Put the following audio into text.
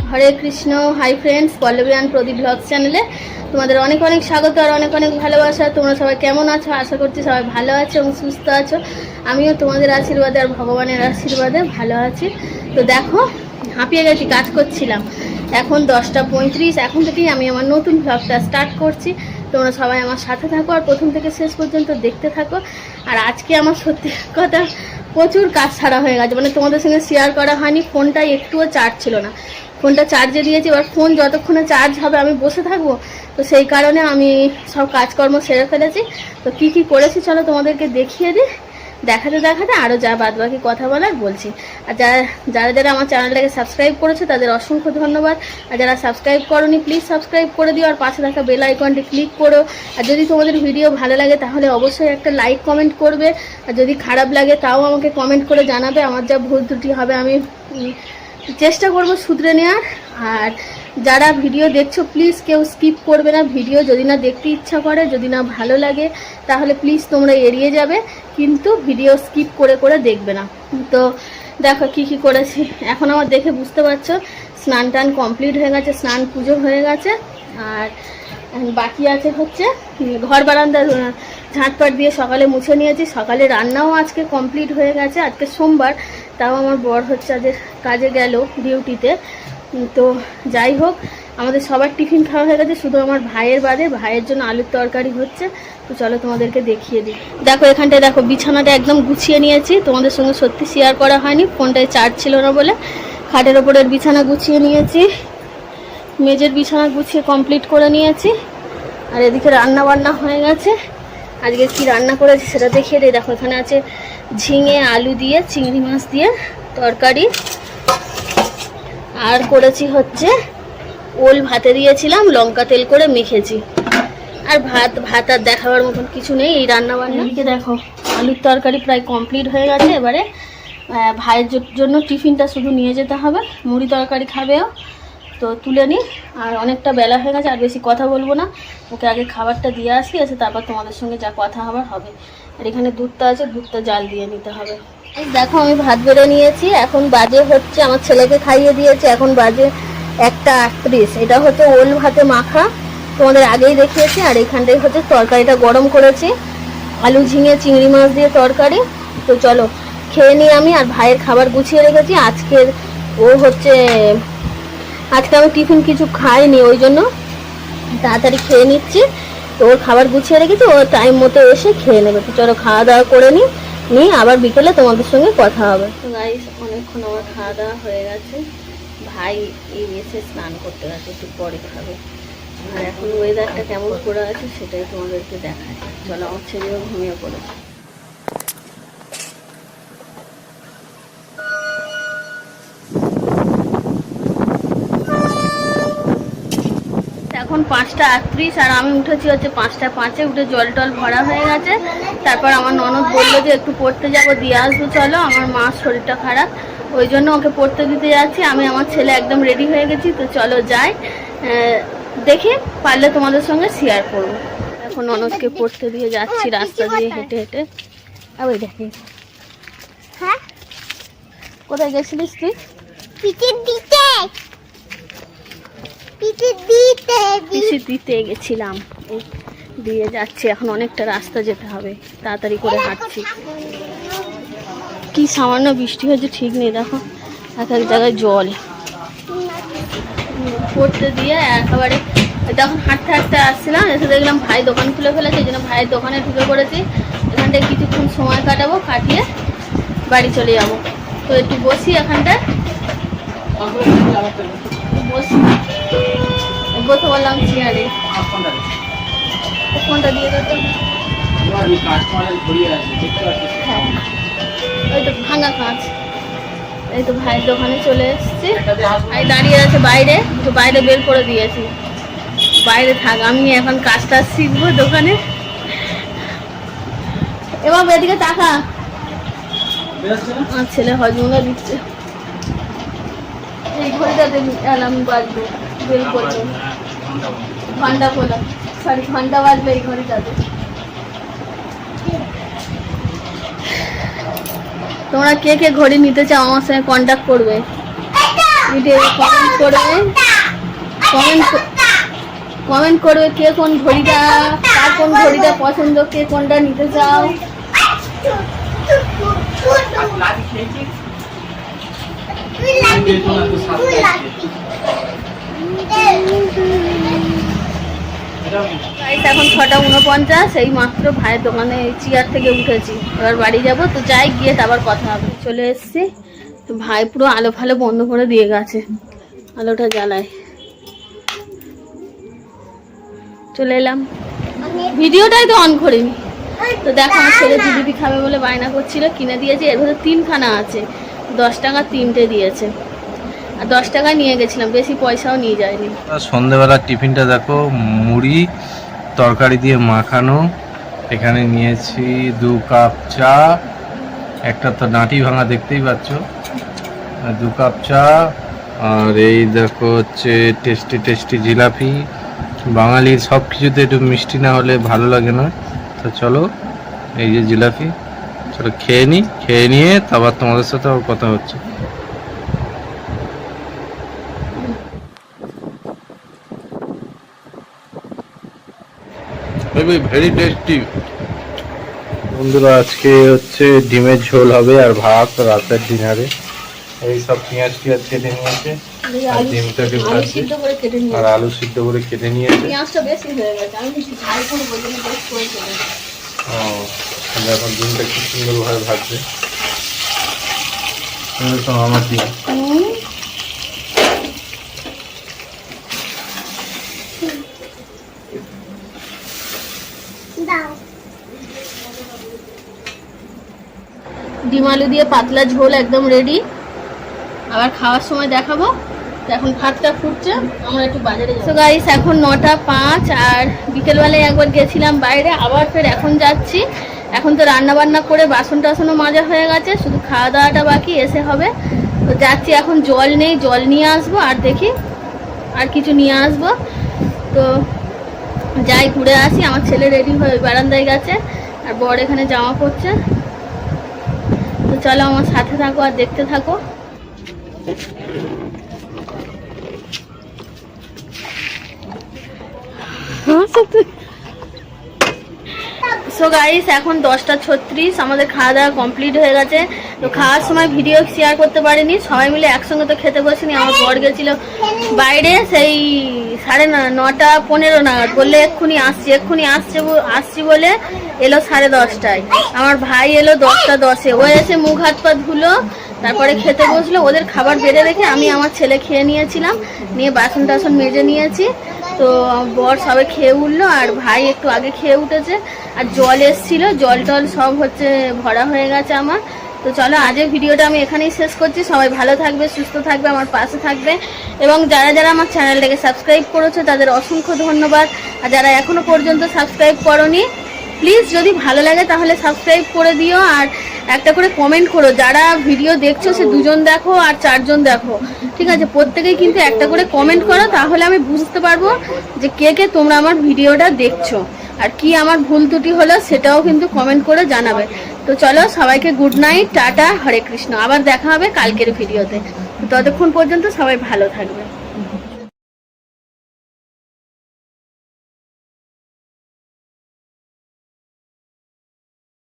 Hare Krishna. Hi friends, Pallavi and Pradeep vlogs চ্যানেলে তোমাদের অনেক অনেক স্বাগত আর অনেক অনেক ভালোবাসা। তোমরা সবাই কেমন আছো? আশা করছি সবাই ভালো আছো এবং সুস্থ আছো। আমিও তোমাদের আশীর্বাদে আর ভগবানের আশীর্বাদে ভালো আছি। তো দেখো, হাঁপিয়ে গেছি, কাজ করছিলাম। এখন 10:35, এখন থেকেই আমি আমার নতুন ব্লগটা স্টার্ট করছি। তোমরা সবাই আমার সাথে থাকো আর প্রথম থেকে শেষ পর্যন্ত দেখতে থাকো। আর আজকে আমার সত্যি কথা প্রচুর কাজ ছাড়া হয়ে গেছে, মানে তোমাদের সঙ্গে শেয়ার করা হয়নি। ফোনটাই একটুও চার্জ ছিল না, ফোনটা চার্জে দিয়েছি। এবার ফোন যতক্ষণে চার্জ হবে আমি বসে থাকবো, তো সেই কারণে আমি সব কাজকর্ম সেরে ফেলেছি। তো কি কি করেছি চলো তোমাদেরকে দেখিয়ে দিই। দেখাতে দেখাতে আরও যা বাদ বাকি কথা বলার বলছি। আর যারা যারা আমার চ্যানেলটাকে সাবস্ক্রাইব করেছে তাদের অসংখ্য ধন্যবাদ। আর যারা সাবস্ক্রাইব করোনি প্লিজ সাবস্ক্রাইব করে দিও আর পাশে থাকা বেল আইকনটি ক্লিক করো। আর যদি তোমাদের ভিডিও ভালো লাগে তাহলে অবশ্যই একটা লাইক কমেন্ট করবে। আর যদি খারাপ লাগে তাও আমাকে কমেন্ট করে জানাবে। আমার যা ভুল ত্রুটি হবে আমি চেষ্টা করব শুধরে নেওয়ার। আর যারা ভিডিও দেখছো প্লিজ কেউ স্কিপ করবে না ভিডিও, যদি না দেখতে ইচ্ছা করে, যদি না ভালো লাগে তাহলে প্লিজ তোমরা এড়িয়ে যাবে, কিন্তু ভিডিও স্কিপ করে করে দেখবে না। তো দেখো কি কি করেছি। এখন আমার দেখে বুঝতে পারছো স্নান টান কমপ্লিট হয়ে গেছে, স্নান পুজো হয়ে গেছে। আর বাকি আছে হচ্ছে ঘর বারান্দা ঝাঁটপাট দিয়ে সকালে মুছে নিয়েছি। সকালে রান্নাও আজকে কমপ্লিট হয়ে গেছে। আজকে সোমবার, তাও আমার বর হচ্ছে আজ কাজে গেল ডিউটিতে। তো যাই হোক, আমাদের সবার টিফিন খাওয়া হয়ে গেছে, শুধু আমার ভাইয়ের বাদে। ভাইয়ের জন্য আলুর তরকারি হচ্ছে। তো চলো তোমাদেরকে দেখিয়ে দিই। দেখো এখানটায় দেখো বিছানাটা একদম গুছিয়ে নিয়েছি। তোমাদের সঙ্গে সত্যি শেয়ার করা হয়নি, ফোনটায় চার্জ ছিল না বলে। খাটের ওপরের বিছানা গুছিয়ে নিয়েছি, মেজের বিছানা গুছিয়ে কমপ্লিট করে নিয়েছি। আর এদিকে রান্না বান্না হয়ে গেছে। আজকে কি রান্না করেছি সেটা দেখিয়ে দিই। দেখো এখানে আছে ঝিঙে আলু দিয়ে চিংড়ি মাছ দিয়ে তরকারি। আর করেছি হচ্ছে ওল ভাতে দিয়েছিলাম, লঙ্কা তেল করে মেখেছি। আর ভাত আর দেখাবার মতন কিছু নেই এই রান্না বান্না। এদিকে দেখো আলুর তরকারি প্রায় কমপ্লিট হয়ে গেছে। এবারে ভাইয়ের জন্য টিফিনটা শুধু নিয়ে যেতে হবে, মুড়ি তরকারি খাবেও। তো তুলে নিই, আর অনেকটা বেলা হয়ে গেছে, আর বেশি কথা বলবো না। ওকে আগে খাবারটা দিয়ে আসি, এসে তারপর তোমাদের সঙ্গে যা কথা হবার হবে। আর এখানে দুধটা আছে, দুধটা জাল দিয়ে নিতে হবে। দেখো আমি ভাত বেড়ে নিয়েছি। এখন বাজে হচ্ছে, আমার ছেলেকে খাইয়ে দিয়েছি, এখন বাজে 1:38। এটা হচ্ছে ওল ভাতে মাখা, তোমাদের আগেই দেখিয়েছি। আর এখানটায় হচ্ছে তরকারিটা গরম করেছি, আলু ঝিঙে চিংড়ি মাছ দিয়ে তরকারি। তো চলো খেয়ে নিই আমি। আর ভাইয়ের খাবার গুছিয়ে রেখেছি আজকে আমি টিফিন কিছু খাইনি, ওই জন্য তাড়াতাড়ি খেয়ে নিচ্ছি। তো ওর খাবার গুছিয়ে রেখেছি, ও টাইম মতো এসে খেয়ে নেবে। তো চলো খাওয়া দাওয়া করে নিই, আবার বিকেলে তোমাদের সঙ্গে কথা হবে। তো গাইস অনেকক্ষণ আমার খাওয়া দাওয়া হয়ে গেছে। ভাই এসে স্নান করতে গেছে, একটু পরে খাবে। আর এখন ওয়েদারটা কেমন করে আছে সেটাই তোমাদেরকে দেখায়। চলো, আমার ছেলেও ঘুমিয়ে পড়েছে। এখন 5:38 আর আমি উঠেছি হচ্ছে 5:05। উঠে জল টল ভরা হয়ে গেছে। তারপর আমার ননদ বললো যে একটু পড়তে যাবো, দিয়ে আসবো চলো। আমার মার শরীরটা খারাপ, ওই জন্য ওকে পড়তে দিতে যাচ্ছি। আমি আমার ছেলে একদম রেডি হয়ে গেছি। তো চলো যাই, দেখি পারলে তোমাদের সঙ্গে শেয়ার করবো। এখন ননদকে পড়তে দিয়ে যাচ্ছি রাস্তা দিয়ে হেঁটে হেঁটে। আর ওই দেখি, হ্যাঁ কোথায় গেছিলিস তুই? পিসি দিতে গেছিলাম, দিয়ে যাচ্ছি। এখন অনেকটা রাস্তা যেতে হবে, তাড়াতাড়ি করে হাঁটছি। কি সামান্য বৃষ্টি হয়েছে ঠিক নেই, দেখো এক এক জায়গায় জল। পড়তে দিয়ে একেবারে তখন হাঁটতে হাঁটতে আসছিলাম, এসে দেখলাম ভাই দোকান খুলে ফেলেছে, এই জন্য ভাইয়ের দোকানে ঢুকে পড়েছি। এখানটায় কিছুক্ষণ সময় কাটাবো, কাটিয়ে বাড়ি চলে যাবো। তো একটু বসি এখানটায়, বসে বললাম চেয়ারে। ফোনটা দিয়ে দেবো। হ্যাঁ ওই তো ভাঙা কাঁচ। এই তো ভাইয়ের দোকানে চলে এসেছি, আমি দাঁড়িয়ে আছে বাইরে, তো বাইরে বের করে দিয়েছি। বাইরে থাক, আমি এখন কাজটা শিখবো দোকানে। এবার এদিকে টাকা আমার ছেলে হজমোলা দিচ্ছে। এই ঘড়িটাতে অ্যালার্ম বাজবে, বেল করবে, ঘন্টা বাজবে এই ঘড়িটাতে। তোমরা কে কে ঘড়ি নিতে চাও আমার সঙ্গে কন্ট্যাক্ট করবে। ভিডিও কমেন্ট করবে, কমেন্ট করবে কে কোন ঘড়িটা, কার কোন ঘড়িটা পছন্দ, কে কোনটা নিতে চাও। এখন 6:49, এই মাত্র ভাইয়ের দোকানে চেয়ার থেকে উঠেছি, এবার বাড়ি যাব। তো যাই, গিয়ে আবার কথা হবে। চলে এসছি, তো ভাই পুরো আলো ফালো বন্ধ করে দিয়ে গেছে, আলোটা জ্বালায়। চলে এলাম, ভিডিওটাই তো অন করিনি। তো দেখো আমার ছেলে জিলিপি খাবে বলে বায়না করছিল, কিনে দিয়েছে। এর ভেতরে 3খানা আছে, 10 টাকা 3টে দিয়েছে, আর 10 টাকা নিয়ে গেছিলাম, বেশি পয়সাও নিয়ে যায়নি। সন্ধ্যেবেলার টিফিনটা দেখো, মুড়ি তরকারি দিয়ে মাখানো। এখানে নিয়েছি 2 কাপ চা, একটা তো নাটি ভাঙা দেখতেই পাচ্ছ, 2 কাপ চা। আর এই দেখো হচ্ছে টেস্টি টেস্টি জিলাপি। বাঙালির সব কিছুতে একটু মিষ্টি না হলে ভালো লাগে না। তো চলো, এই যে জিলাপি, চলো খেয়ে নিই, খেয়ে নিয়ে তারপর তোমাদের সাথে কথা হচ্ছে। ভেরি টেস্টি বন্ধুরা। আজকে হচ্ছে ডিমের ঝোল হবে আর ভাত রাতের ডিনারে। এই সব পেঁয়াজ টিয়াজ কেটে নিয়েছে, আর ডিমটাকে ভাজছে, আর আলু সিদ্ধ করে কেটে নিয়েছে। এখন ডিমটা খুব সুন্দরভাবে ভাজছে আমার ডিম। ডিম আলু দিয়ে পাতলা ঝোল একদম রেডি, আবার খাওয়ার সময় দেখাবো। এখন ভাতটা ফুটছে, আমরা একটু বাজারে যাবো। তো গাইস এখন 9:05, আর বিকেলবেলায় একবার গেছিলাম বাইরে, আবার ফের এখন যাচ্ছি। এখন তো রান্না বান্না করে বাসন টাসনও মাজা হয়ে গেছে, শুধু খাওয়া দাওয়াটা বাকি, এসে হবে। তো যাচ্ছি, এখন জল নেই, জল নিয়ে আসবো, আর দেখি আর কিছু নিয়ে আসবো। তো যাই, ঘুরে আসি। আমার ছেলে রেডি হয়ে বারান্দায় গেছে, আর বর এখানে জামা পরছে। তো চলো আমার সাথে থাকো আর দেখতে থাকো। সো গাইস এখন 10:36, আমাদের খাওয়া দাওয়া কমপ্লিট হয়ে গেছে। তো খাওয়ার সময় ভিডিও শেয়ার করতে পারিনি, সবাই মিলে একসঙ্গে তো খেতে বসিনি। আমার বর গেছিল বাইরে, সেই 9:15 নাগাদ, বললে এক্ষুনি আসছি বলে এলো 10:30টায়। আমার ভাই এলো 10:10-এ, ও এসে মুখ হাত পা ধুলো, তারপরে খেতে বসলো। ওদের খাবার বেড়ে রেখে আমি আমার ছেলে খেয়ে নিয়েছিলাম, নিয়ে বাসন টাসন মেজে নিয়েছি। তো বর সবে খেয়ে উঠলো, আর ভাই একটু আগে খেয়ে উঠেছে। আর জল এসছিল, জল টল সব হচ্ছে ভরা হয়ে গেছে আমার। তো চলো আজকের ভিডিওটা আমি এখানেই শেষ করছি। সবাই ভালো থাকবে, সুস্থ থাকবে, আমার পাশে থাকবে, এবং যারা যারা আমার চ্যানেলটাকে সাবস্ক্রাইব করেছো তাদের অসংখ্য ধন্যবাদ। আর যারা এখনো পর্যন্ত সাবস্ক্রাইব করোনি, প্লিজ যদি ভালো লাগে তাহলে সাবস্ক্রাইব করে দিও, আর একটা করে কমেন্ট করো। যারা ভিডিও দেখছো সে 2জন দেখো আর 4জন দেখো, ঠিক আছে? প্রত্যেকেই কিন্তু একটা করে কমেন্ট করো, তাহলে আমি বুঝতে পারবো যে কে কে তোমরা আমার ভিডিওটা দেখছো, আর কি আমার ভুল ত্রুটি হলো সেটাও কিন্তু কমেন্ট করে জানাবে। তো চলো সবাইকে গুড নাইট, টাটা, হরে কৃষ্ণ। আবার দেখা হবে কালকের ভিডিওতে। ততক্ষণ পর্যন্ত সবাই ভালো থাকবে।